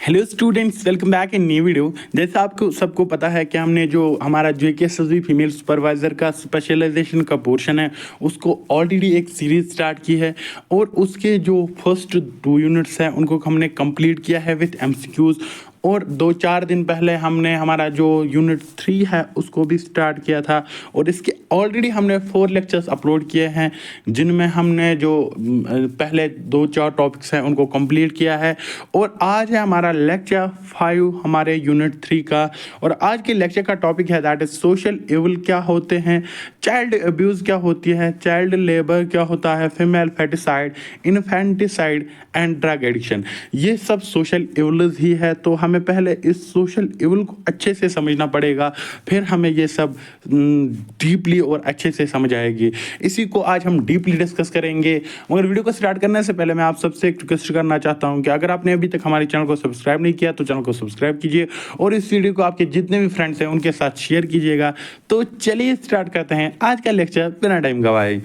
Hello students, welcome back in new video. जैसा आपको सबको पता है कि हमने जो हमारा JKSSB फीमेल सुपरवाइज़र का स्पेशलाइजेशन का पोर्शन है उसको ऑलरेडी एक सीरीज स्टार्ट की है और उसके जो फर्स्ट 2 यूनिट्स हैं उनको हमने कंप्लीट किया है विथ MCQs। और 2-4 दिन पहले हमने हमारा जो यूनिट 3 है उसको भी स्टार्ट किया था और इसके ऑलरेडी हमने 4 लेक्चर्स अपलोड किए हैं जिनमें हमने जो पहले 2-4 टॉपिक्स हैं उनको कंप्लीट किया है। और आज है हमारा लेक्चर 5 हमारे यूनिट 3 का। और आज के लेक्चर का टॉपिक है दैट इज सोशल इविल क्या होते हैं, चाइल्ड अब्यूज़ क्या होती है, चाइल्ड लेबर क्या होता है, female foeticide, infanticide and drug addiction. ये सब सोशल इविल्स ही है। तो हमें पहले इस सोशल इविल को अच्छे से समझना पड़ेगा, फिर हमें ये सब डीपली और अच्छे से समझ आएगी। इसी को आज हम डीपली डिस्कस करेंगे। मगर वीडियो को स्टार्ट करने से पहले मैं आप सबसे एक रिक्वेस्ट करना चाहता हूं कि अगर आपने अभी तक हमारे चैनल को सब्सक्राइब नहीं किया तो चैनल को सब्सक्राइब कीजिए और इस वीडियो को आपके जितने भी फ्रेंड्स हैं उनके साथ शेयर कीजिएगा। तो चलिए स्टार्ट करते हैं आज का लेक्चर बिना टाइम गवाए।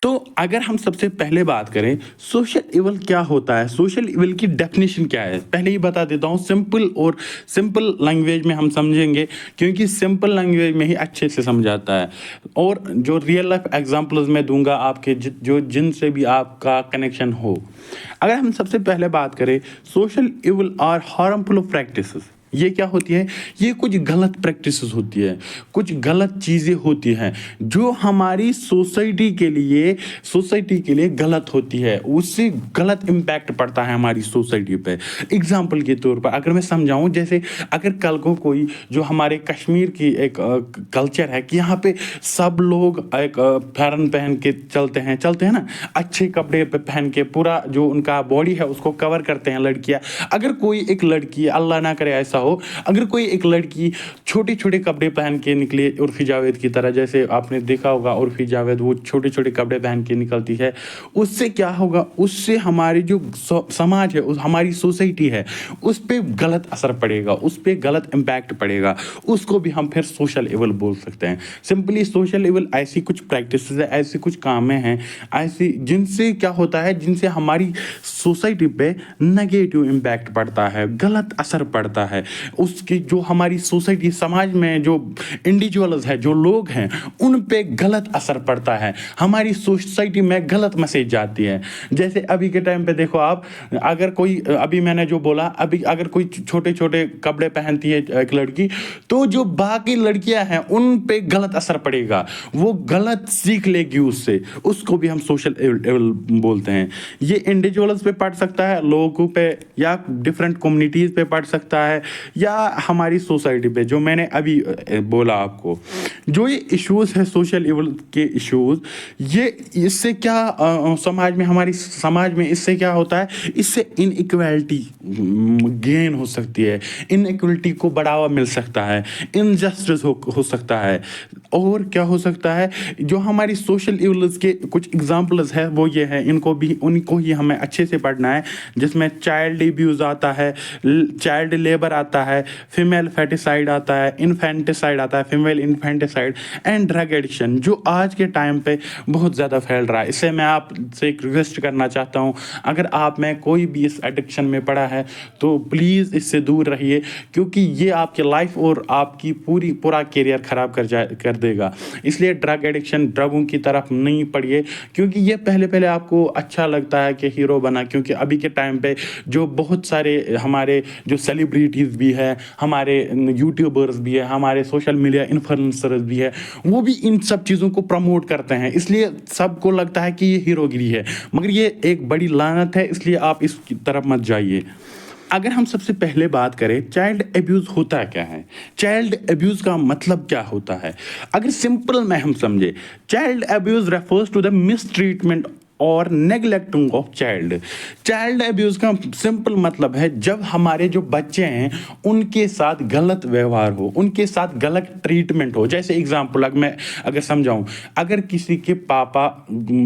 तो अगर हम सबसे पहले बात करें सोशल इविल क्या होता है, सोशल इविल की डेफिनेशन क्या है, पहले ही बता देता हूँ। सिंपल लैंग्वेज में हम समझेंगे क्योंकि सिंपल लैंग्वेज में ही अच्छे से समझ आता है। और जो रियल लाइफ एग्जांपल्स मैं दूंगा आपके जो जिनसे भी आपका कनेक्शन हो। अगर हम सबसे पहले बात करें social evil are harmful practices, ये क्या होती है? ये कुछ गलत प्रैक्टिसेस होती है, कुछ गलत चीज़ें होती हैं जो हमारी सोसाइटी के लिए गलत होती है, उससे गलत इम्पैक्ट पड़ता है हमारी सोसाइटी पे। एग्जाम्पल के तौर पर अगर मैं समझाऊं, जैसे अगर कल को कोई जो हमारे कश्मीर की एक कल्चर है कि यहाँ पे सब लोग एक फैरन पहन के चलते हैं ना, अच्छे कपड़े पहन के पूरा जो उनका बॉडी है उसको कवर करते हैं लड़कियाँ। अगर कोई एक लड़की, अल्लाह ना करे ऐसा हो, अगर कोई एक लड़की छोटे छोटे कपड़े पहन के निकले उर्फी जावेद की तरह, जैसे आपने देखा होगा उर्फी जावेद वो छोटे छोटे कपड़े पहन के निकलती है, उससे क्या होगा? उससे हमारी जो समाज है, हमारी सोसाइटी है, उस पर गलत असर पड़ेगा, उस पर गलत इम्पैक्ट पड़ेगा। उसको भी हम फिर सोशल इविल बोल सकते हैं। सिंपली सोशल इविल ऐसी कुछ प्रैक्टिस है, ऐसी कुछ कामें हैं ऐसी जिनसे क्या होता है, जिनसे हमारी सोसाइटी पे नेगेटिव इम्पैक्ट पड़ता है, गलत असर पड़ता है। उसकी जो हमारी सोसाइटी, समाज में जो इंडिविजुअल्स है, जो लोग हैं, उन पे गलत असर पड़ता है, हमारी सोसाइटी में गलत मैसेज जाती है। जैसे अभी के टाइम पे देखो आप, अगर कोई, अभी मैंने जो बोला, अभी अगर कोई छोटे छोटे कपड़े पहनती है एक लड़की, तो जो बाकी लड़कियां हैं उन पे गलत असर पड़ेगा, वो गलत सीख लेगी उससे, उसको भी हम सोशल इविल बोलते हैं। ये इंडिविजुअल्स पे पड़ सकता है, लोगों पे, या डिफरेंट कम्युनिटीज पे पड़ सकता है, या हमारी सोसाइटी पे, जो मैंने अभी बोला आपको। जो ये इश्यूज है सोशल इविल के इश्यूज, ये इससे क्या समाज में, हमारी समाज में इससे क्या होता है? इससे इनइक्वालिटी गेन हो सकती है, इनइक्वालिटी को बढ़ावा मिल सकता है, इनजस्टिस हो सकता है। और क्या हो सकता है? जो हमारी सोशल इविल्स के कुछ एग्जाम्पल्स है वो ये है, उनको ही हमें अच्छे से पढ़ना है, जिसमें चाइल्ड अब्यूज आता है, चाइल्ड लेबर आता है, फीमेल फेटिसाइड आता है, इन्फेंटिसाइड आता है, female infanticide and drug addiction, जो आज के टाइम पे बहुत ज़्यादा फैल रहा है। इससे मैं आपसे एक रिक्वेस्ट करना चाहता हूँ, अगर आप में कोई भी इस एडिक्शन में पड़ा है तो प्लीज़ इससे दूर रहिए, क्योंकि ये आपकी लाइफ और आपकी पूरा करियर ख़राब कर देगा। इसलिए ड्रग एडिक्शन, ड्रगों की तरफ नहीं पड़िए, क्योंकि ये पहले आपको अच्छा लगता है कि हीरो बना, क्योंकि अभी के टाइम पे जो बहुत सारे हमारे जो सेलिब्रिटीज़ भी है, हमारे यूट्यूबर्स भी है, हमारे सोशल मीडिया इन्फ्लुएंसर्स भी है, वो भी इन सब चीज़ों को प्रमोट करते हैं। इसलिए सबको लगता है कि ये हीरोगिरी है, मगर ये एक बड़ी लानत है, इसलिए आप इस तरफ मत जाइए। अगर हम सबसे पहले बात करें चाइल्ड अब्यूज़ होता क्या है, चाइल्ड अब्यूज़ का मतलब क्या होता है, अगर सिंपल में हम समझे, child abuse refers to the mistreatment और neglecting of child. Child abuse का सिंपल मतलब है जब हमारे जो बच्चे हैं उनके साथ गलत व्यवहार हो, उनके साथ गलत ट्रीटमेंट हो। जैसे एग्जांपल मैं अगर समझाऊं, अगर किसी के पापा,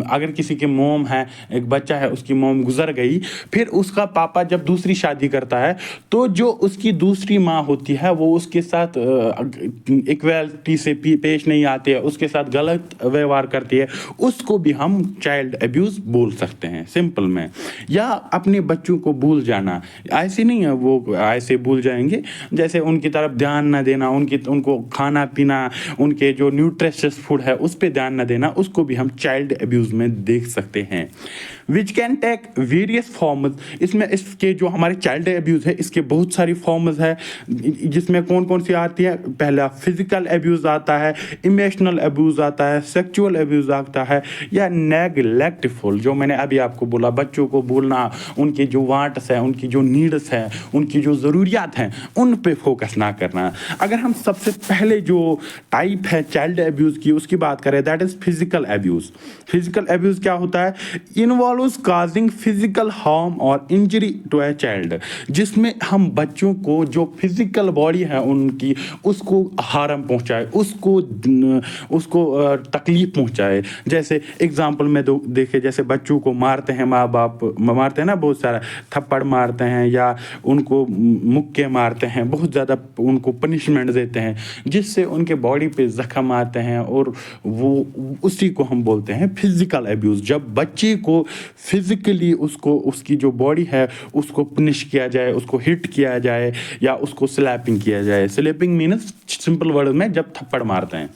अगर किसी के मोम है, एक बच्चा है, उसकी मोम गुजर गई, फिर उसका पापा जब दूसरी शादी करता है तो जो उसकी दूसरी माँ होती है वो उसके साथ इक्वालिटी से पेश नहीं आती है, उसके साथ गलत व्यवहार करती है, उसको भी हम चाइल्ड अब्यूज़ बोल सकते हैं सिंपल में। या अपने बच्चों को भूल जाना, ऐसे नहीं है वो ऐसे भूल जाएंगे, जैसे उनकी तरफ ध्यान ना देना, उनको खाना पीना, उनके जो न्यूट्रिशियस फूड है उस पर ध्यान ना देना, उसको भी हम चाइल्ड अब्यूज़ में देख सकते हैं। Which can take various forms, इसमें इसके जो हमारे चाइल्ड अब्यूज़ है इसके बहुत सारी फॉर्म्स है, जिसमें कौन कौन सी आती है। पहला फिजिकल अब्यूज़ आता है, इमोशनल अब्यूज़ आता है, सेक्सुअल अब्यूज़ आता है, या नेग्लेक्टफुल, जो मैंने अभी आपको बोला, बच्चों को बोलना, उनके जो वांट्स हैं, उनकी जो नीड्स हैं, उनकी जो ज़रूरियात हैं, उन पे फोकस ना करना। अगर हम सबसे पहले जो टाइप है चाइल्ड अब्यूज़ की उसकी बात करें, that is physical abuse. Physical abuse क्या होता है? इन्वॉल्व्स काजिंग फिजिकल हार्म और इंजरी टू ए चाइल्ड, जिसमें हम बच्चों को जो फिजिकल बॉडी है उनकी, उसको हार्म पहुंचाए, उसको तकलीफ पहुंचाए। जैसे एग्जांपल में देखे, जैसे बच्चों को मारते हैं, माँ बाप मारते हैं ना, बहुत सारा थप्पड़ मारते हैं या उनको मुक्के मारते हैं, बहुत ज़्यादा उनको पनिशमेंट देते हैं, जिससे उनके बॉडी पे जख्म आते हैं, और वो उसी को हम बोलते हैं फिजिकल अब्यूज़। जब बच्चे को फिजिकली उसकी जो बॉडी है उसको पनिश किया जाए, उसको हिट किया जाए, या उसको स्लैपिंग किया जाए। स्लैपिंग मीन्स सिंपल वर्ड में जब थप्पड़ मारते हैं।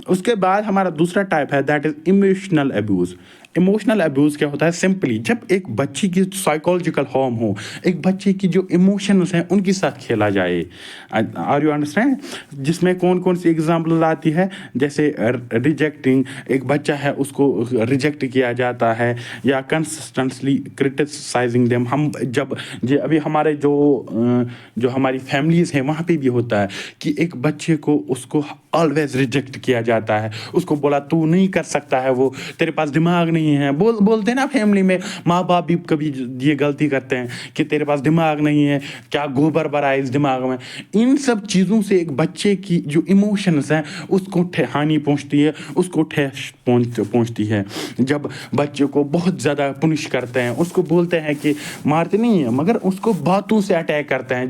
उसके बाद हमारा दूसरा टाइप है, that is emotional abuse. Emotional abuse क्या होता है? सिंपली जब एक बच्ची की साइकोलॉजिकल हार्म हो, एक बच्चे की जो इमोशंस हैं उनके साथ खेला जाए। Are you understand? जिसमें कौन कौन सी एग्जांपल आती है, जैसे रिजेक्टिंग, एक बच्चा है उसको रिजेक्ट किया जाता है, या कंसिस्टेंटली क्रिटिसाइजिंग देम। हम जब अभी हमारे जो हमारी फैमिलीज हैं वहाँ पे भी होता है कि एक बच्चे को उसको ऑलवेज रिजेक्ट किया जाता है, उसको बोला तू नहीं कर सकता है, वो तेरे पास दिमाग नहीं है। बोलते हैं ना फैमिली में, माँ बाप भी कभी ये गलती करते हैं कि तेरे पास दिमाग नहीं है, क्या गोबर भरा है इस दिमाग में। इन सब चीज़ों से एक बच्चे की जो इमोशंस हैं उसको हानि पहुंचती है, उसको ठेस पहुंचती है। जब बच्चे को बहुत ज़्यादा पुनिश करते हैं, उसको बोलते हैं कि मारते नहीं है मगर उसको बातों से अटैक करते हैं,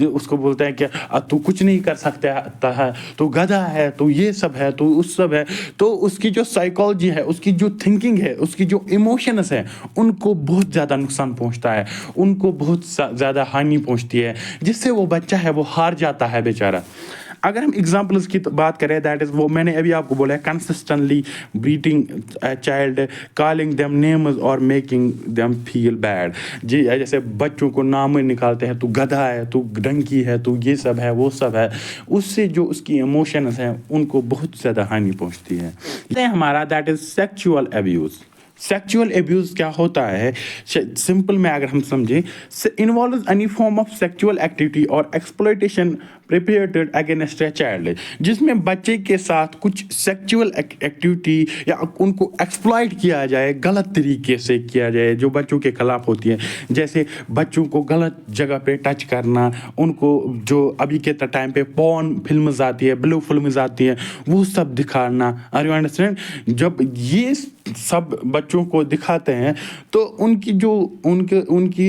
उसको बोलते हैं कि तू कुछ नहीं कर सकता है, तो गधा है, तो ये सब है, तो उस सब है। तो उसकी जो साइकोलॉजी है, उसकी जो थिंकिंग है, उसकी जो इमोशंस है, उनको बहुत ज़्यादा नुकसान पहुंचता है, उनको बहुत ज़्यादा हानि पहुंचती है, जिससे वो बच्चा है वो हार जाता है बेचारा। अगर हम एग्जाम्पल्स की बात करें, दैट इज़ वो मैंने अभी आपको बोला है, consistently beating a child, calling them names और मेकिंग देम फील बैड। जी, जैसे बच्चों को नाम निकालते हैं, तू गधा है, तू डंकी है, तू ये सब है, वो सब है, उससे जो उसकी इमोशंस हैं उनको बहुत ज़्यादा हानि पहुंचती है। ये हमारा that is sexual abuse. Sexual abuse क्या होता है? सिंपल में अगर हम समझें, involves any form of sexual activity और exploitation prepared against a child, जिसमें बच्चे के साथ कुछ सेक्सुअल एक्टिविटी या उनको एक्सप्लॉइट किया जाए, गलत तरीके से किया जाए, जो बच्चों के खिलाफ होती है। जैसे बच्चों को गलत जगह पे टच करना, उनको जो अभी के टाइम पे पॉर्न फिल्म्स आती है, ब्लू फिल्म्स आती है, वो सब दिखाना। Are you understand? जब ये सब बच्चों को दिखाते हैं तो उनकी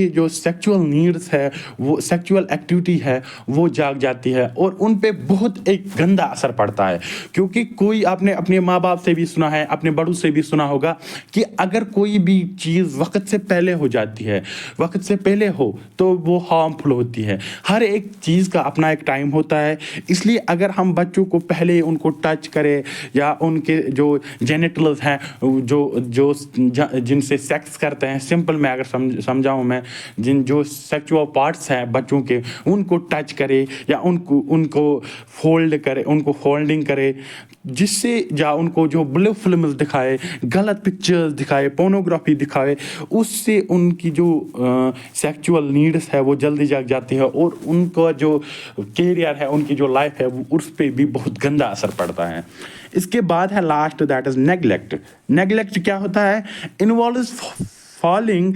जो सेक्सुअल नीड्स है, वो सेक्सुअल एक्टिविटी है, वो जाग जाती है, और उन पे बहुत एक गंदा असर पड़ता है। क्योंकि कोई, आपने अपने माँ बाप से भी सुना है, अपने बड़ों से भी सुना होगा कि अगर कोई भी चीज़ वक्त से पहले हो जाती है, वक्त से पहले हो, तो वो हार्मफुल होती है। हर एक चीज़ का अपना एक टाइम होता है। इसलिए अगर हम बच्चों को पहले उनको टच करें, या उनके जो जेनिटल्स हैं, जिनसे सेक्स करते हैं, सिंपल में अगर समझाऊं मैं, जो सेक्सुअल पार्ट्स हैं बच्चों के, उनको टच करे या उनको फोल्डिंग करे, جس سے جہاں ان کو جو بلو فلمز دکھائے، غلط پکچرز دکھائے، پورنوگرافی دکھائے، اس سے ان کی جو سیکچول نیڈس ہے وہ جلدی جاگ جاتی ہے، اور ان کا جو کیریئر ہے، ان کی جو لائف ہے، اس پہ بھی بہت گندا اثر پڑتا ہے۔ اس کے بعد ہے last, that is neglect. Neglect کیا ہوتا ہے؟ Involves failing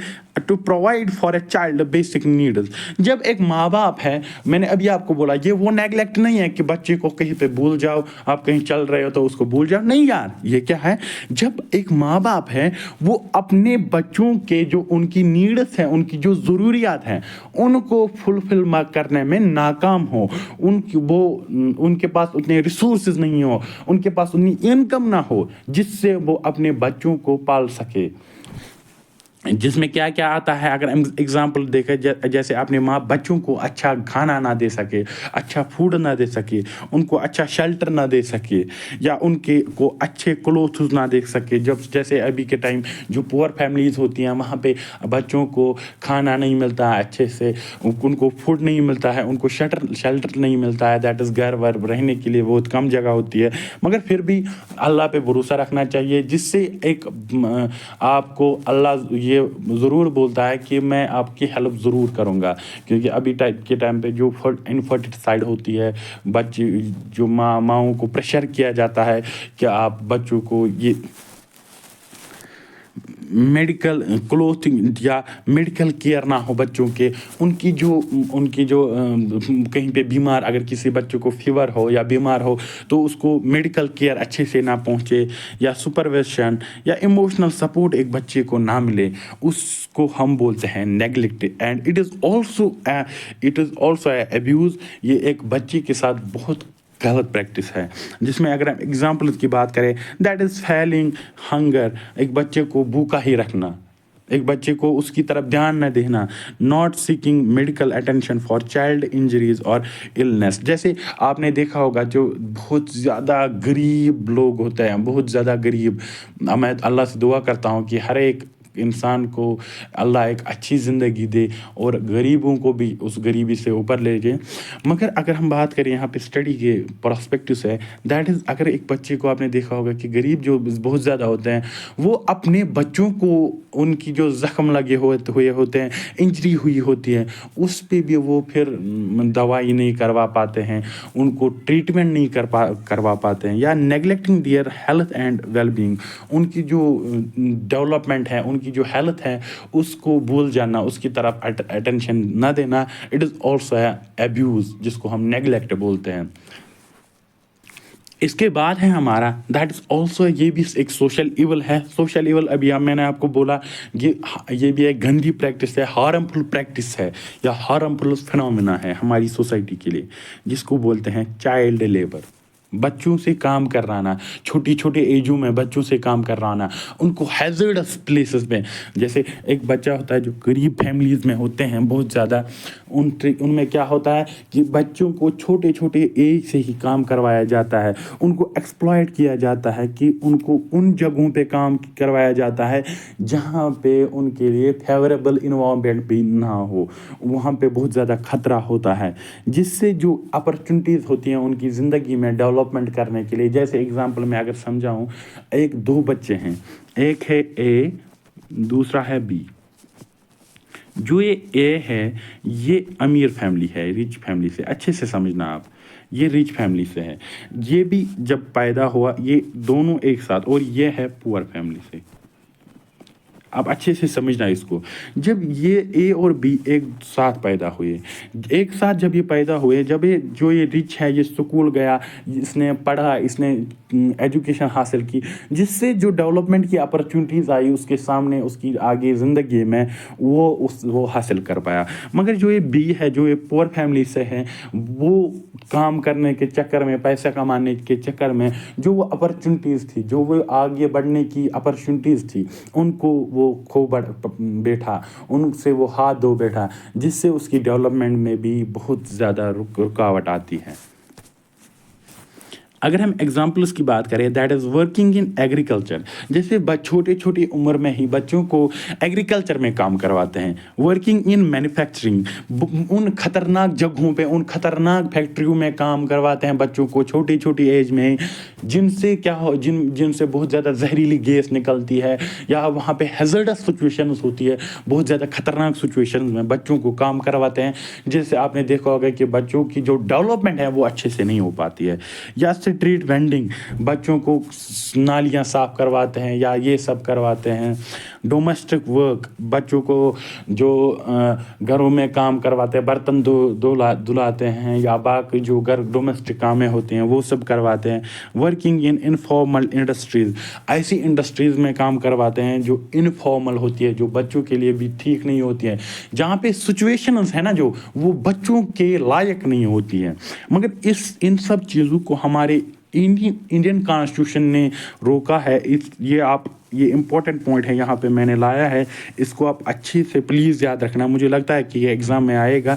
to provide for a child basic needs. جب ایک ماں باپ ہے، میں نے ابھی آپ کو بولا، یہ وہ نیگلیکٹ نہیں ہے کہ بچے کو کہیں پہ بھول جاؤ، آپ کہیں چل رہے ہو تو اس کو بھول جاؤ، نہیں یار، یہ کیا ہے؟ جب ایک ماں باپ ہے وہ اپنے بچوں کے جو ان کی نیڈس ہیں، ان کی جو ضروریات ہیں، ان کو فلفل کرنے میں ناکام ہو، ان کے پاس اتنے ریسورسز نہیں ہو، ان کے پاس اتنی انکم نہ ہو جس سے وہ اپنے بچوں کو پال سکے، جس میں کیا کیا آتا ہے؟ اگر اگزامپل دیکھیں، جیسے اپنے ماں بچوں کو اچھا کھانا نہ دے سکے، اچھا فوڈ نہ دے سکے، ان کو اچھا شیلٹر نہ دے سکے، یا ان کے کو اچھے کلوتھز نہ دے سکے، جیسے ابھی کے ٹائم جو پور فیملیز ہوتی ہیں وہاں پہ بچوں کو کھانا نہیں ملتا ہے اچھے سے، ان کو فوڈ نہیں ملتا ہے، ان کو شیلٹر نہیں ملتا ہے، دیٹ از گھر ور رہنے کے لیے بہت کم جگہ ہوتی ہے، مگر پھر بھی اللہ پہ بھروسہ رکھنا چاہیے، جس سے ایک آپ کو اللہ یہ ضرور بولتا ہے کہ میں آپ کی ہیلپ ضرور کروں گا، کیونکہ ابھی کے ٹائم پہ جو انفرٹیلائزڈ ہوتی ہے بچے، جو ماؤں کو پریشر کیا جاتا ہے کہ آپ بچوں کو یہ میڈیکل کلوتھنگ یا میڈیکل کیئر نہ ہو بچوں کے، ان کی جو کہیں پہ بیمار، اگر کسی بچوں کو فیور ہو یا بیمار ہو تو اس کو میڈیکل کیئر اچھے سے نہ پہنچے، یا سپرویژن یا ایموشنل سپورٹ ایک بچے کو نہ ملے، اس کو ہم بولتے ہیں neglect, and it is also a abuse. یہ ایک بچے کے ساتھ بہت غلط پریکٹس ہے، جس میں اگر ہم ایگزامپل کی بات کریں، دیٹ از فیلنگ ہنگر، ایک بچے کو بھوکا ہی رکھنا، ایک بچے کو اس کی طرف دھیان نہ دینا، not seeking medical attention for child injuries اور النس۔ جیسے آپ نے دیکھا ہوگا جو بہت زیادہ غریب لوگ ہوتے ہیں، بہت زیادہ غریب، میں اللہ سے دعا کرتا ہوں کہ ہر ایک انسان کو اللہ ایک اچھی زندگی دے اور غریبوں کو بھی اس غریبی سے اوپر لے جائے، مگر اگر ہم بات کریں یہاں پہ اسٹڈی کے پرسپیکٹو سے، دیٹ از، اگر ایک بچے کو آپ نے دیکھا ہوگا کہ غریب جو بہت زیادہ ہوتے ہیں، وہ اپنے بچوں کو ان کی جو زخم لگے ہوئے ہوتے ہیں، انجری ہوئی ہوتی ہے، اس پہ بھی وہ پھر دوائی نہیں کروا پاتے ہیں، ان کو ٹریٹمنٹ نہیں کروا پاتے ہیں، یا neglecting their health and well being, ان کی جو ڈیولپمنٹ ہے، ان کی جو ہیلتھ ہے، اس کو بھول جانا، اس کی طرف اٹینشن نہ دینا، it is also a abuse, جس کو ہم نیگلیکٹ بولتے ہیں۔ اس کے بعد ہے ہمارا، دیٹ از آلسو، یہ بھی ایک سوشل ایول ہے۔ سوشل ایول ابھی میں نے آپ کو بولا یہ بھی ایک گندی پریکٹس ہے، ہارمفل پریکٹس ہے، یا ہارمفل فنومینا ہے ہماری سوسائٹی کے لیے، جس کو بولتے ہیں چائلڈ لیبر، بچوں سے کام کرانا، چھوٹی چھوٹے ایجوں میں بچوں سے کام کرانا، ان کو ہیزرڈس پلیسز میں، جیسے ایک بچہ ہوتا ہے جو غریب فیملیز میں ہوتے ہیں بہت زیادہ، ان میں کیا ہوتا ہے کہ بچوں کو چھوٹے چھوٹے ایج سے ہی کام کروایا جاتا ہے، ان کو ایکسپلائٹ کیا جاتا ہے، کہ ان کو ان جگہوں پہ کام کروایا جاتا ہے جہاں پہ ان کے لیے فیوریبل انوائرمنٹ بھی نہ ہو، وہاں پہ بہت زیادہ خطرہ ہوتا ہے، جس سے جو اپرچونیٹیز ہوتی ہیں ان کی زندگی میں ڈیولپمنٹ کرنے کے لیے، جیسے اگزامپل میں اگر سمجھاؤں، دو بچے ہیں، ایک ہے اے، دوسرا ہے بی۔ جو یہ اے ہے یہ امیر فیملی ہے، ریچ فیملی سے، اچھے سے سمجھنا آپ، یہ ریچ فیملی سے ہے، یہ بھی جب پیدا ہوا یہ دونوں ایک ساتھ، اور یہ ہے پور فیملی سے، آپ اچھے سے سمجھنا اس کو، جب یہ اے اور بی ایک ساتھ پیدا ہوئے، ایک ساتھ جب یہ پیدا ہوئے، جب جو یہ ریچ ہے یہ اسکول گیا، اس نے پڑھا، اس نے ایجوکیشن حاصل کی، جس سے جو ڈیولپمنٹ کی اپرچونیٹیز آئی اس کے سامنے، اس کی آگے زندگی میں، وہ حاصل کر پایا، مگر جو یہ بی ہے، جو یہ پور فیملی سے ہے، وہ کام کرنے کے چکر میں، پیسہ کمانے کے چکر میں، جو وہ اپرچونیٹیز تھی، جو وہ آگے بڑھنے کی اپرچونیٹیز تھی، ان کو وہ کھو بیٹھا، ان سے وہ ہاتھ دھو بیٹھا، جس سے اس کی ڈیولپمنٹ میں بھی بہت زیادہ رکاوٹ آتی ہے۔ अगर हम एग्जाम्पल्स की बात करें, that is working in agriculture, जैसे छोटे छोटी उम्र में ही बच्चों को एग्रीकल्चर में काम करवाते हैं। वर्किंग इन मैन्युफैक्चरिंग, उन खतरनाक जगहों पे, उन खतरनाक फैक्ट्रियों में काम करवाते हैं बच्चों को छोटी छोटी एज में, जिनसे क्या हो जिनसे बहुत ज़्यादा जहरीली गैस निकलती है, या वहाँ पे हैजर्डस सिचुएशंस होती है, बहुत ज़्यादा खतरनाक सिचुएशंस में बच्चों को काम करवाते हैं, जिससे आपने देखा होगा कि बच्चों की जो डेवलपमेंट है वो अच्छे से नहीं हो पाती है। या स्ट्रीट वेंडिंग, बच्चों को नालियाँ साफ करवाते हैं या ये सब करवाते हैं। डोमेस्टिक वर्क, बच्चों को जो घरों में काम करवाते हैं, बर्तन धुलाते हैं या बाकी जो घर डोमेस्टिक कामें होती हैं वो सब करवाते हैं। वर्किंग इन इनफॉर्मल इंडस्ट्रीज़, ऐसी इंडस्ट्रीज़ में काम करवाते हैं जो इनफॉर्मल होती है, जो बच्चों के लिए भी ठीक नहीं होती है, जहाँ पे सिचुएशंस है ना जो वो बच्चों के लायक नहीं होती है। मगर इन सब चीज़ों को हमारे इंडियन कॉन्स्टिट्यूशन ने रोका है। ये इम्पोर्टेंट पॉइंट है यहाँ पे मैंने लाया है, इसको आप अच्छी से प्लीज़ याद रखना, मुझे लगता है कि ये एग्ज़ाम में आएगा।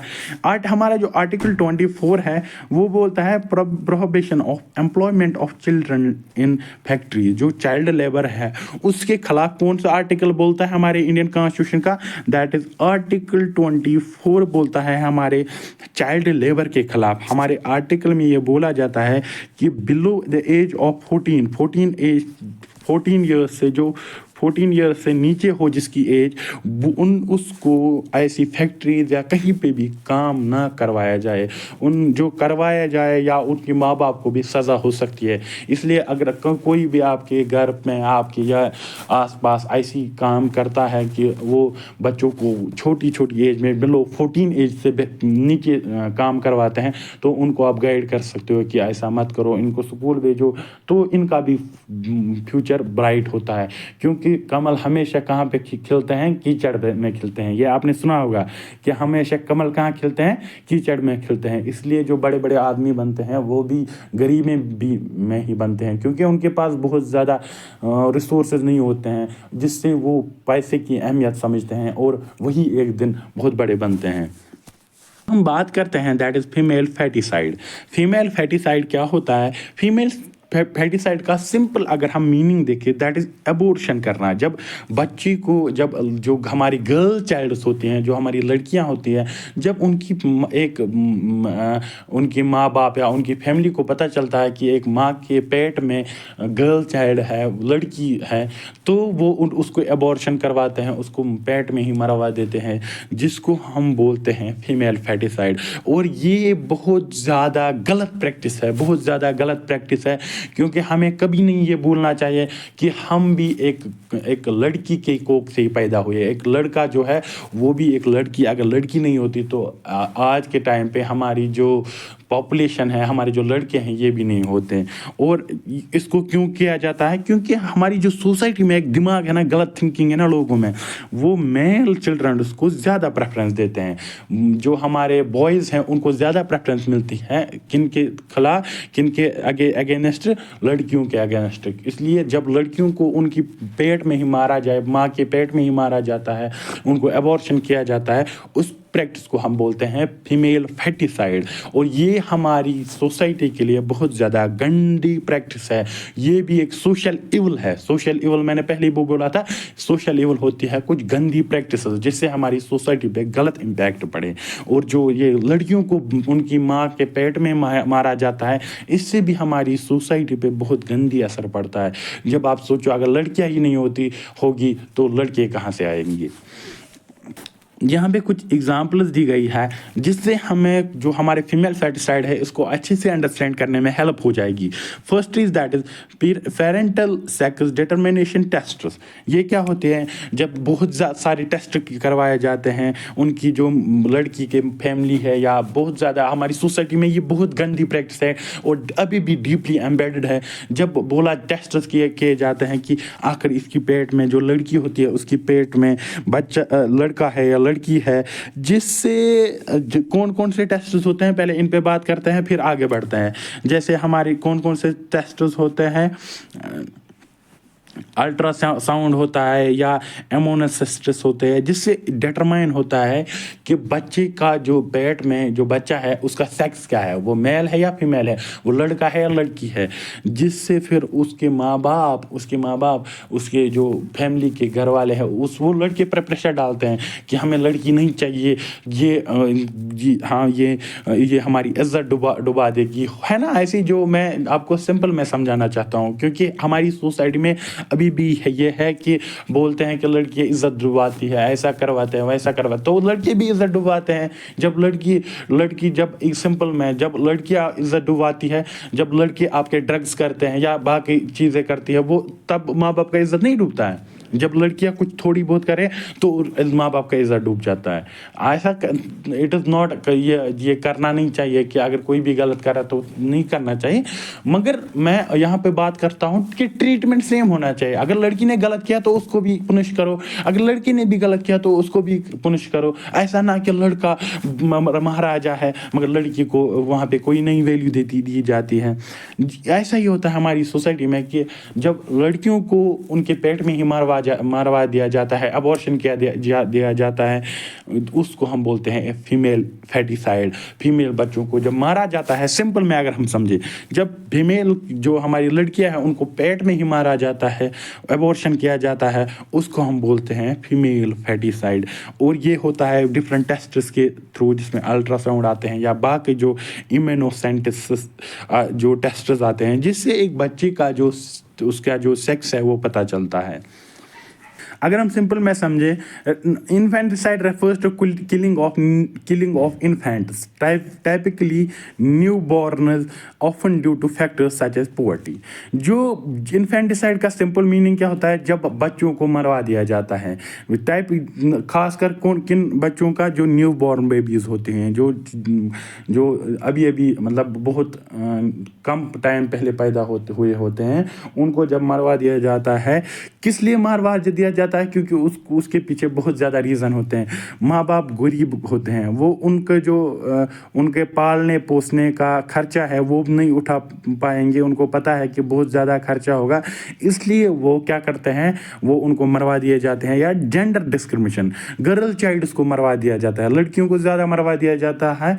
हमारा जो आर्टिकल 24 है वो बोलता है prohibition of employment of children in factory, जो चाइल्ड लेबर है उसके खिलाफ कौन सा आर्टिकल बोलता है हमारे इंडियन कॉन्स्टिट्यूशन का, दैट इज़ आर्टिकल 24 बोलता है हमारे चाइल्ड लेबर के खिलाफ। हमारे आर्टिकल में ये बोला जाता है कि below the age of 14 years से, जो 14 ईयर्स से नीचे हो जिसकी एज, उसको ऐसी फैक्ट्रीज या कहीं पे भी काम ना करवाया जाए। जो करवाया जाए या उनके माँ बाप को भी सज़ा हो सकती है। इसलिए अगर कोई भी आपके घर में आपके या आसपास ऐसी काम करता है कि वो बच्चों को छोटी छोटी एज में बिलो 14 एज से नीचे काम करवाते हैं, तो उनको आप गाइड कर सकते हो कि ऐसा मत करो, इनको स्कूल भेजो, तो इनका भी फ्यूचर ब्राइट होता है। क्योंकि कमल हमेशा कहाँ पे खिलते हैं, कीचड़ में खिलते हैं। ये आपने सुना होगा कि हमेशा कमल कहाँ खिलते हैं, कीचड़ में खिलते हैं। इसलिए जो बड़े बड़े आदमी बनते हैं वो भी गरीब में ही बनते हैं, क्योंकि उनके पास बहुत ज़्यादा रिसोर्सेज नहीं होते हैं जिससे वो पैसे की अहमियत समझते हैं और वही एक दिन बहुत बड़े बनते हैं। हम बात करते हैं दैट इज़ फीमेल फैटिसाइड। फीमेल फैटिसाइड क्या होता है? फीमेल फैटिसाइड का सिंपल अगर हम मीनिंग देखें, दैट इज़ अबॉर्शन करना। जब बच्ची को, जब जो हमारी गर्ल चाइल्ड्स होती हैं, जो हमारी लड़कियां होती हैं, जब उनकी माँ बाप या उनकी फैमिली को पता चलता है कि एक माँ के पेट में गर्ल चाइल्ड है, लड़की है, तो वो उसको अबॉर्शन करवाते हैं, उसको पेट में ही मरवा देते हैं, जिसको हम बोलते हैं फीमेल फैटिसाइड। और ये बहुत ज़्यादा गलत प्रैक्टिस है, बहुत ज़्यादा गलत प्रैक्टिस है, क्योंकि हमें कभी नहीं ये भूलना चाहिए कि हम भी एक लड़की के कोख से ही पैदा हुए। एक लड़का जो है वो भी एक लड़की, अगर लड़की नहीं होती तो आज के टाइम पे हमारी जो पॉपुलेशन है, हमारे जो लड़के हैं, ये भी नहीं होते हैं। और इसको क्यों किया जाता है? क्योंकि हमारी जो सोसाइटी में एक दिमाग है ना, गलत थिंकिंग है ना लोगों में, वो मेल चिल्ड्रन को ज़्यादा प्रेफरेंस देते हैं। जो हमारे बॉयज़ हैं उनको ज़्यादा प्रेफरेंस मिलती है किनके खिलाफ, किनके अगेंस्ट, लड़कियों के अगेंस्ट। इसलिए जब लड़कियों को उनकी पेट में ही मारा जाए, माँ के पेट में ही मारा जाता है, उनको अबॉर्शन किया जाता है, उस प्रैक्टिस को हम बोलते हैं फीमेल फैटिसाइड। और ये हमारी सोसाइटी के लिए बहुत ज़्यादा गंदी प्रैक्टिस है। ये भी एक सोशल इवल है। सोशल इवल मैंने पहले ही बोला था, सोशल इवल होती है कुछ गंदी प्रैक्टिस जिससे हमारी सोसाइटी पे गलत इम्पैक्ट पड़े। और जो ये लड़कियों को उनकी माँ के पेट में मारा जाता है, इससे भी हमारी सोसाइटी पे बहुत गंदी असर पड़ता है। जब आप सोचो अगर लड़कियाँ ही नहीं होगी तो लड़के कहाँ से आएंगे? यहाँ पे कुछ एग्जाम्पल्स दी गई है जिससे हमें जो हमारे फीमेल फैटिसाइड है इसको अच्छे से अंडरस्टैंड करने में हेल्प हो जाएगी। First is that is parental sex determination tests. ये क्या होते हैं? जब बहुत सारे टेस्ट करवाए जाते हैं, उनकी जो लड़की के फैमिली है या बहुत ज़्यादा हमारी सोसाइटी में ये बहुत गंदी प्रैक्टिस है और अभी भी डीपली एम्बेडेड है। जब बोला टेस्ट किए जाते हैं कि आखिर इसकी पेट में जो लड़की होती है उसकी पेट में बच्चा लड़का है या लड़की है, जिससे कौन कौन से टेस्ट होते हैं पहले इन पे बात करते हैं, फिर आगे बढ़ते हैं। जैसे हमारे कौन कौन से टेस्ट होते हैं, अल्ट्रा साउंड होता है या एमोनेसिस होते हैं, जिससे डिटरमाइन होता है कि बच्चे का जो पेट में जो बच्चा है उसका सेक्स क्या है, वो मेल है या फीमेल है, वो लड़का है या लड़की है। जिससे फिर उसके माँ बाप उसके जो फैमिली के घर वाले हैं वो लड़के पर प्रेशर डालते हैं कि हमें लड़की नहीं चाहिए, ये हमारी इज्जत डुबा देगी, है ना। ऐसी जो मैं आपको सिंपल में समझाना चाहता हूँ, क्योंकि हमारी सोसाइटी में अभी भी ये है कि बोलते हैं कि लड़की इज्जत डुबाती है, ऐसा करवाते हैं वैसा करवाते, तो लड़के भी इज्जत डुबाते हैं। जब लड़की जब एक सिंपल में जब लड़कियां इज्जत डुबाती है, जब लड़के आपके ड्रग्स करते हैं या बाकी चीज़ें करती है, वो तब माँ बाप का इज्जत नहीं डूबता है। जब लड़कियां कुछ थोड़ी बहुत करें तो माँ बाप का इज्जत डूब जाता है। ऐसा इट इज़ नॉट, ये करना नहीं चाहिए कि अगर कोई भी गलत करे तो नहीं करना चाहिए। मगर मैं यहाँ पे बात करता हूँ कि ट्रीटमेंट सेम होना चाहिए। अगर लड़की ने गलत किया तो उसको भी पुनिश करो, अगर लड़की ने भी गलत किया तो उसको भी पुनिश करो। ऐसा ना कि लड़का महाराजा है मगर लड़की को वहाँ पे कोई नहीं वैल्यू दी जाती है। ऐसा ही होता है हमारी सोसाइटी में कि जब लड़कियों को उनके पेट में ही मरवा दिया जाता है, अबॉर्शन दिया जाता है, उसको हम बोलते हैं फीमेल फैटिसाइड। फीमेल बच्चों को जब मारा जाता है, सिंपल में अगर हम समझे, जब फीमेल जो हमारी लड़कियां हैं उनको पेट में ही मारा जाता है, अबॉर्शन किया जाता है, उसको हम बोलते हैं फीमेल फैटिसाइड। और ये होता है डिफरेंट टेस्ट्स के थ्रू, जिसमें अल्ट्रासाउंड आते हैं या बाकी जो इम्यूनोसेंटेसिस जो टेस्ट्स आते हैं, जिससे एक बच्चे का जो उसका जो सेक्स है वो पता चलता है। अगर हम सिंपल में समझे, infanticide refers to killing of infants, typically new born, often due to factors such as poverty. जो इन्फेंटिसाइड का सिंपल मीनिंग क्या होता है, जब बच्चों को मरवा दिया जाता है। खासकर किन बच्चों का, जो न्यू बॉर्न बेबीज होते हैं, जो अभी मतलब बहुत कम टाइम पहले पैदा हुए होते हैं, उनको जब मरवा दिया जाता है। किस लिए मरवा दिया जाता है? क्योंकि उसके पीछे बहुत ज़्यादा रीज़न होते हैं। माँ बाप गरीब होते हैं, वो उनके पालने पोसने का खर्चा है वो नहीं उठा पाएंगे, उनको पता है कि बहुत ज़्यादा खर्चा होगा, इसलिए वो क्या करते हैं, वो उनको मरवा दिए जाते हैं। या जेंडर डिस्क्रिमिनेशन, गर्ल चाइल्ड्स को मरवा दिया जाता है, लड़कियों को ज़्यादा मरवा दिया जाता है,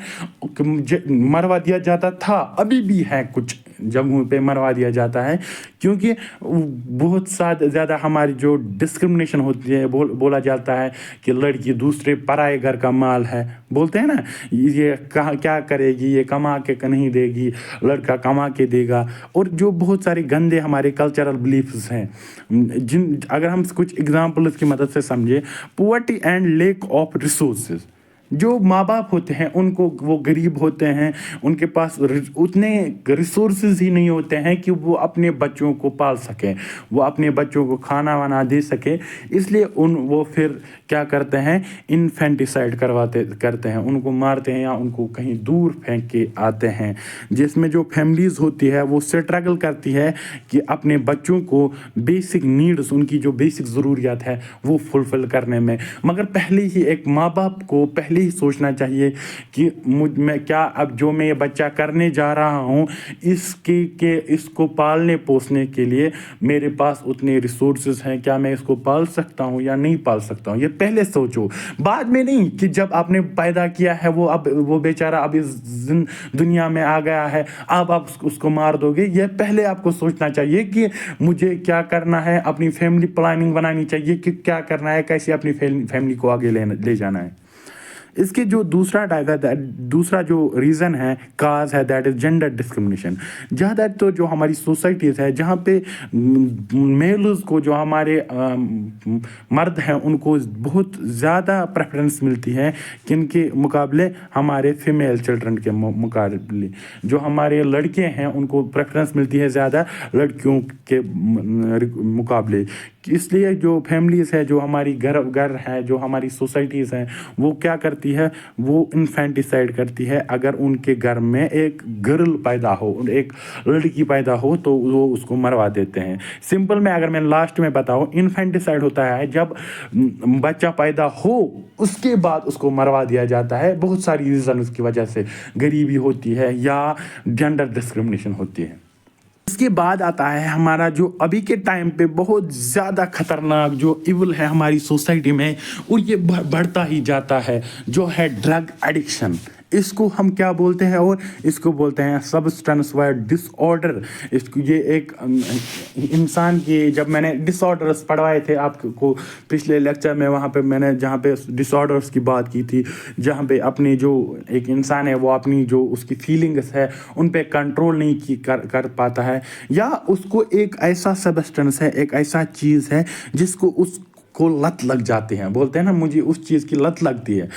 मरवा दिया जाता था, अभी भी है कुछ जगहों पे मरवा दिया जाता है, क्योंकि बहुत ज़्यादा हमारी जो डिस्क्रिमिनेशन होती है, बोला जाता है कि लड़की दूसरे पराए घर का माल है, बोलते हैं ना, ये क्या करेगी, ये कमा के नहीं देगी, लड़का कमा के देगा। और जो बहुत सारे गंदे हमारे कल्चरल बिलीफ्स हैं, अगर हम कुछ एग्जाम्पल्स की मदद से समझे, poverty and lack of resources. जो माँ बाप होते हैं उनको, वो गरीब होते हैं, उनके पास उतने रिसोर्सेज ही नहीं होते हैं कि वो अपने बच्चों को पाल सकें, वो अपने बच्चों को खाना वाना दे सके, इसलिए वो फिर क्या करते हैं, इन्फेंटिसाइड करते हैं, उनको मारते हैं या उनको कहीं दूर फेंक के आते हैं। जिसमें जो फैमिलीज होती है वो स्ट्रगल करती है कि अपने बच्चों को बेसिक नीड्स, उनकी जो बेसिक ज़रूरियात है वो फुलफिल करने में। मगर पहले ही एक माँ बाप को पहले ही सोचना चाहिए कि मैं क्या, अब जो मैं ये बच्चा करने जा रहा हूँ, इसको पालने पोसने के लिए मेरे पास उतने रिसोर्सेज हैं, क्या मैं इसको पाल सकता हूँ या नहीं पाल सकता हूँ, ये पहले सोचो। बाद में नहीं कि जब आपने पैदा किया है, वो बेचारा अब इस दुनिया में आ गया है, अब आप उसको मार दोगे। ये पहले आपको सोचना चाहिए कि मुझे क्या करना है, अपनी फैमिली प्लानिंग बनानी चाहिए कि क्या करना है, कैसे अपनी फैमिली को आगे ले जाना है। इसके जो दूसरा जो रीज़न है, काज है, दैट इज जेंडर डिस्क्रिमिनेशन। ज़्यादा तो जो हमारी सोसाइटीज़ है, जहाँ पे मेल्स को, जो हमारे मर्द हैं, उनको बहुत ज़्यादा प्रेफरेंस मिलती है किनके मुकाबले, हमारे फीमेल चिल्ड्रन के मुकाबले। जो हमारे लड़के हैं उनको प्रेफरेंस मिलती है ज़्यादा लड़कियों के मुकाबले। इसलिए जो फैमिलीज़ है, जो हमारी घर है, जो हमारी सोसाइटीज़ हैं, वो क्या करती है, वो इन्फेंटिसाइड करती है। अगर उनके घर में एक गर्ल पैदा हो, एक लड़की पैदा हो, तो वो उसको मरवा देते हैं। सिंपल में अगर मैं लास्ट में बताऊं, इन्फेंटिसाइड होता है जब बच्चा पैदा हो उसके बाद उसको मरवा दिया जाता है। बहुत सारी रीज़न उसकी वजह से, गरीबी होती है या जेंडर डिस्क्रिमिनेशन होती है। इसके बाद आता है हमारा जो अभी के टाइम पे बहुत ज़्यादा खतरनाक जो इवल है हमारी सोसाइटी में, और ये बढ़ता ही जाता है, जो है ड्रग एडिक्शन। इसको हम क्या बोलते हैं, और इसको बोलते हैं सब्सटेंस वायर डिसऑर्डर। इसको ये एक इंसान की, जब मैंने डिसऑर्डर्स पढ़वाए थे आपको पिछले लेक्चर में, वहाँ पे मैंने जहाँ पे डिसऑर्डर्स की बात की थी, जहाँ पे अपनी जो एक इंसान है वो अपनी जो उसकी फीलिंग्स है उन पे कंट्रोल नहीं कर पाता है, या उसको एक ऐसा सब्सटेंस है, एक ऐसा चीज़ है जिसको को लत लग जाते हैं, बोलते हैं ना मुझे उस चीज़ की लत लगती है।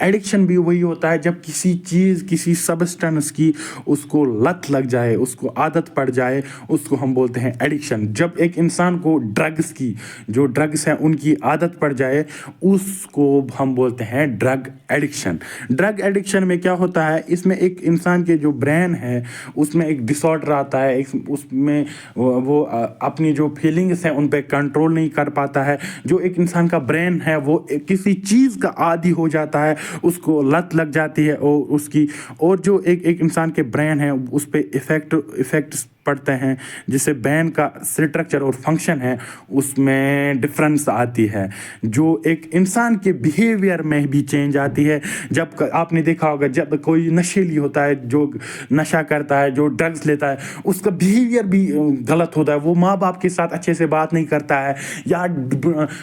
एडिक्शन भी वही होता है जब किसी चीज़, किसी सब्सटेंस की उसको लत लग जाए, उसको आदत पड़ जाए, उसको हम बोलते हैं एडिक्शन। जब एक इंसान को ड्रग्स की, जो ड्रग्स हैं उनकी आदत पड़ जाए, उसको हम बोलते हैं ड्रग एडिक्शन। ड्रग एडिक्शन में क्या होता है, इसमें एक इंसान के जो ब्रेन है उसमें एक डिसऑर्डर आता है, उसमें वो अपनी जो फीलिंग्स हैं उन पे कंट्रोल नहीं कर पाता है। जो एक इंसान का ब्रेन है वो किसी चीज़ का आदी हो जाता है, उसको लत लग जाती है, और उसकी, और जो एक इंसान के ब्रेन है उस पे इफेक्ट पड़ते हैं, जिससे ब्रेन का स्ट्रक्चर और फंक्शन है उसमें डिफरेंस आती है। जो एक इंसान के बिहेवियर में भी चेंज आती है। जब आपने देखा होगा जब कोई नशेली होता है, जो नशा करता है, जो ड्रग्स लेता है, उसका बिहेवियर भी गलत होता है। वो माँ बाप के साथ अच्छे से बात नहीं करता है, या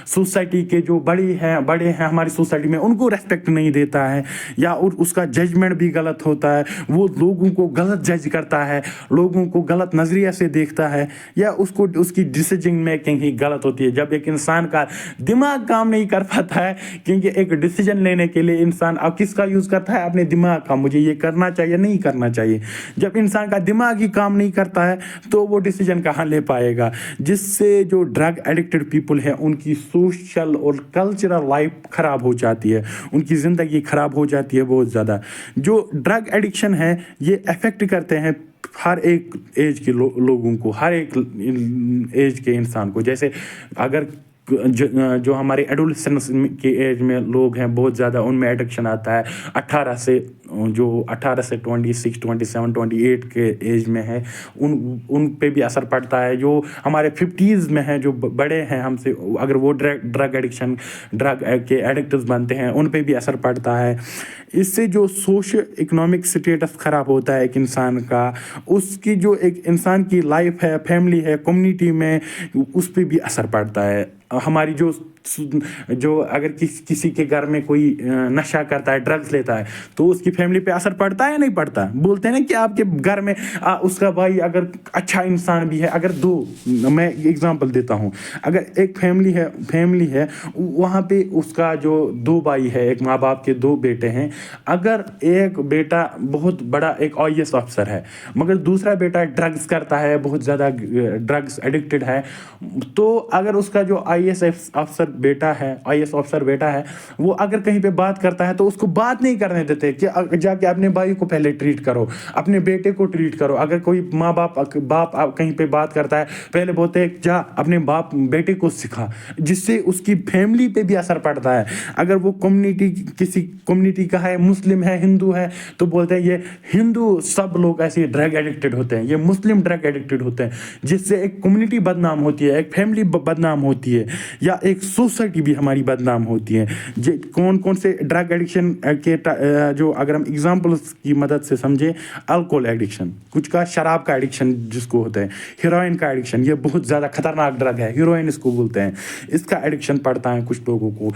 सोसाइटी के जो बड़े हैं हमारी सोसाइटी में उनको रेस्पेक्ट नहीं देता है, या उसका जजमेंट भी गलत होता है। वो लोगों को गलत जज करता है, लोगों को गलत नजरिया से देखता है, या उसकी डिसीजन मेकिंग ही गलत होती है। जब एक इंसान का दिमाग काम नहीं कर पाता है, क्योंकि एक डिसीजन लेने के लिए इंसान अब किसका यूज करता है, अपने दिमाग का, मुझे ये करना चाहिए नहीं करना चाहिए। जब इंसान का दिमाग ही काम नहीं करता है तो वो डिसीजन कहाँ ले पाएगा, जिससे जो ड्रग एडिक्टेड पीपल है उनकी सोशल और कल्चरल लाइफ खराब हो जाती है, उनकी ज़िंदगी खराब हो जाती है बहुत ज़्यादा। जो ड्रग एडिक्शन है ये अफेक्ट करते हैं हर एक एज के लोगों को, हर एक एज के इंसान को। जैसे अगर जो हमारे एडोलेसेंस के एज में लोग हैं बहुत ज़्यादा, उनमें एडिक्शन आता है। 18 से 26, 27, 28 के एज में है उन पे भी असर पड़ता है। जो हमारे 50s में हैं, जो बड़े हैं हमसे, अगर वो ड्रग के एडिक्ट्स बनते हैं उन पे भी असर पड़ता है। इससे जो सोशल इकोनॉमिक स्टेटस ख़राब होता है एक इंसान का, उसकी जो एक इंसान की लाइफ है, फैमिली है, कम्युनिटी में, उस पे भी असर पड़ता है। हमारी जो अगर किसी के घर में कोई नशा करता है, ड्रग्स लेता है, तो उसकी फैमिली पे असर पड़ता है या नहीं पड़ता। बोलते हैं ना कि आपके घर में उसका भाई अगर अच्छा इंसान भी है, अगर मैं एग्जांपल देता हूँ, अगर एक फैमिली है वहाँ पे उसका जो 2 भाई है, एक माँ बाप के 2 बेटे हैं, अगर एक बेटा बहुत बड़ा एक IAS अफसर है मगर दूसरा बेटा ड्रग्स करता है, बहुत ज़्यादा ड्रग्स एडिक्टेड है, तो अगर उसका जो IAS अफसर बेटा है वो अगर कहीं पे बात करता है तो उसको बात नहीं करने देते कि जाके अपने भाई को पहले ट्रीट करो, अपने बेटे को ट्रीट करो। अगर कोई माँ बाप कहीं पे बात करता है, पहले बोलते हैं जा अपने बेटे को सिखा, जिससे उसकी फैमिली पे भी असर पड़ता है। अगर वो किसी कम्युनिटी का है, मुस्लिम है, हिंदू है, तो बोलते हैं ये हिंदू सब लोग ऐसे ड्रग एडिक्टेड होते हैं, ये मुस्लिम ड्रग एडिक्टेड होते हैं, जिससे एक कम्युनिटी बदनाम होती है, एक फैमिली बदनाम होती है, या एक सोसाइटी भी हमारी बदनाम होती है। कौन से ड्रग एडिक्शन के जो अगर हम एग्जांपल्स की मदद से समझे, अल्कोहल एडिक्शन, कुछ का शराब का एडिक्शन जिसको होता है, हीरोइन का एडिक्शन, ये बहुत ज़्यादा खतरनाक ड्रग है, हीरोइन इसको बोलते हैं, इसका एडिक्शन पड़ता है कुछ लोगों को।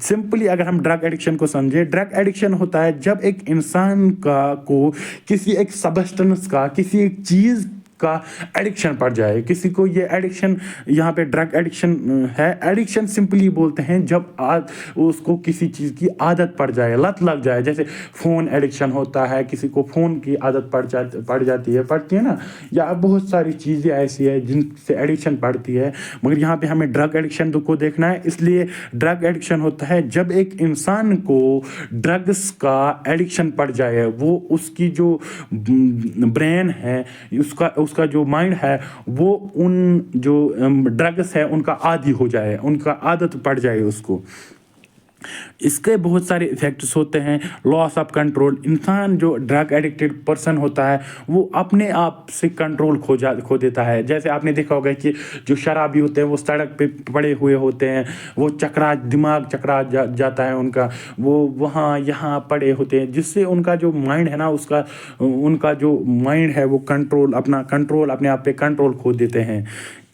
सिंपली अगर हम ड्रग एडिक्शन को समझे, ड्रग एडिक्शन होता है जब एक इंसान को किसी एक सब्सटेंस का, किसी एक चीज़ का एडिक्शन पड़ जाए। किसी को ये एडिक्शन, यहाँ पे ड्रग एडिक्शन है, एडिक्शन सिंपली बोलते हैं जब उसको किसी चीज़ की आदत पड़ जाए, लत लग जाए। जैसे फ़ोन एडिक्शन होता है, किसी को फ़ोन की आदत पड़ती है ना, या बहुत सारी चीज़ें ऐसी है जिनसे एडिक्शन पड़ती है, मगर यहाँ पे हमें ड्रग एडिक्शन को देखना है। इसलिए ड्रग एडिक्शन होता है जब एक इंसान को ड्रग्स का एडिक्शन पड़ जाए, वो उसकी जो ब्रेन है, उसका जो माइंड है, वो उन जो ड्रग्स है उनका आदी हो जाए, उनका आदत पड़ जाए उसको। اس کے بہت سارے ایفیکٹس ہوتے ہیں. لاس آف کنٹرول. انسان جو ڈرگ ایڈکٹیڈ پرسن ہوتا ہے وہ اپنے آپ سے کنٹرول کھو دیتا ہے. جیسے آپ نے دیکھا ہوگا کہ جو شرابی ہوتے ہیں وہ سڑک پہ پڑے ہوئے ہوتے ہیں, وہ دماغ چکرا جاتا ہے ان کا, وہ وہاں یہاں پڑے ہوتے ہیں, جس سے ان کا جو مائنڈ ہے نا ان کا جو مائنڈ ہے وہ کنٹرول اپنے آپ پہ کنٹرول کھو دیتے ہیں.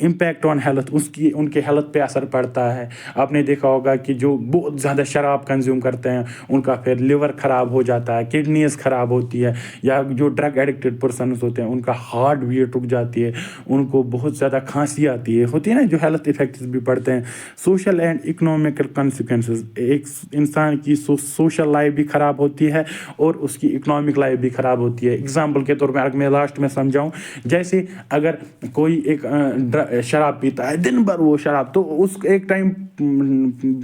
Impact on health. ان کے ہیلتھ پہ اثر پڑتا ہے. آپ نے دیکھا ہوگا کہ جو بہت زیادہ شراب کنزیوم کرتے ہیں ان کا پھر لیور خراب ہو جاتا ہے, کڈنیز خراب ہوتی ہے, یا جو ڈرگ ایڈکٹیڈ پرسنز ہوتے ہیں ان کا ہارٹ بیٹ رک جاتی ہے, ان کو بہت زیادہ کھانسی آتی ہے نا, جو ہیلتھ ایفیکٹس بھی پڑتے ہیں. Social and economical consequences. ایک انسان کی سوشل لائف بھی خراب ہوتی ہے اور اس کی اکنامک لائف بھی خراب ہوتی ہے. اگزامپل کے طور پہ اگر میں لاسٹ میں سمجھاؤں, جیسے اگر کوئی ایک شراب پیتا ہے دن بھر وہ شراب, تو اس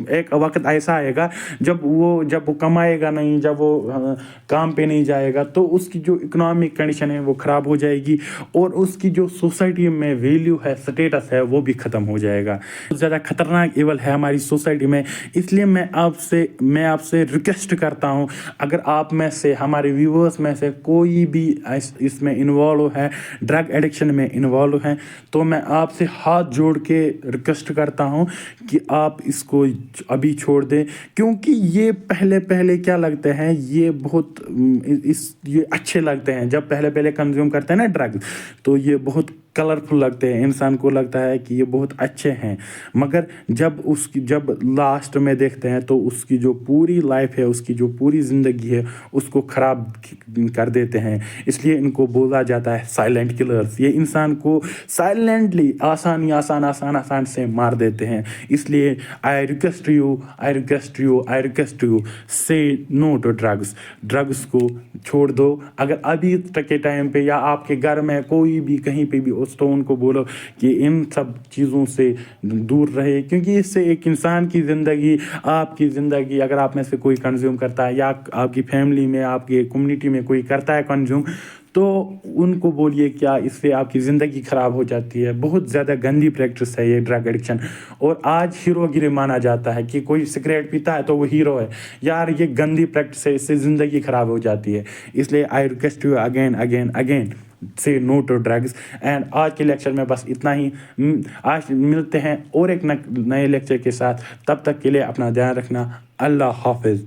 ایک وقت ایسا آئے گا جب وہ کمائے گا نہیں, جب وہ کام پہ نہیں جائے گا, تو اس کی جو اکنامک کنڈیشن ہے وہ خراب ہو جائے گی, اور اس کی جو سوسائٹی میں ویلیو ہے, سٹیٹس ہے, وہ بھی ختم ہو جائے گا. بہت زیادہ خطرناک ایول ہے ہماری سوسائٹی میں. اس لیے میں آپ سے ریکویسٹ کرتا ہوں, اگر آپ میں سے, ہمارے ویورز میں سے کوئی بھی اس میں انوالو ہے, ڈرگ ایڈکشن میں انوالو ہیں, تو میں آپ سے ہاتھ جوڑ کے ریکویسٹ کرتا ہوں کہ آپ اس کو ابھی چھوڑ دیں. کیونکہ یہ پہلے کیا لگتے ہیں, یہ اچھے لگتے ہیں. جب پہلے کنزیوم کرتے ہیں نا ڈرگ, تو یہ بہت کلرفل لگتے ہیں, انسان کو لگتا ہے کہ یہ بہت اچھے ہیں, مگر جب لاسٹ میں دیکھتے ہیں تو اس کی جو پوری لائف ہے, اس کی جو پوری زندگی ہے, اس کو خراب کر دیتے ہیں. اس لیے ان کو بولا جاتا ہے سائلنٹ کلرز. یہ انسان کو سائلنٹلی آسان سے مار دیتے ہیں. اس لیے I request you say no to drugs. Drugs کو چھوڑ دو. اگر ابھی تک کے ٹائم پہ یا آپ کے گھر میں کوئی بھی کہیں پہ بھی تو ان کو بولو کہ ان سب چیزوں سے دور رہے, کیونکہ اس سے ایک انسان کی زندگی, آپ کی زندگی, اگر آپ میں سے کوئی کنزیوم کرتا ہے یا آپ کی فیملی میں, آپ کی کمیونٹی میں کوئی کرتا ہے کنزیوم, تو ان کو بولیے کیا اس سے آپ کی زندگی خراب ہو جاتی ہے. بہت زیادہ گندی پریکٹس ہے یہ ڈرگ ایڈکشن. اور آج ہیرو گری مانا جاتا ہے کہ کوئی سگریٹ پیتا ہے تو وہ ہیرو ہے. یار یہ گندی پریکٹس ہے, اس سے زندگی خراب ہو جاتی ہے. اس لیے I request you again say no to drugs. And آج کے لیکچر میں بس اتنا ہی. آج ملتے ہیں اور ایک نئے لیکچر کے ساتھ. تب تک کے لیے اپنا دھیان رکھنا. اللہ حافظ.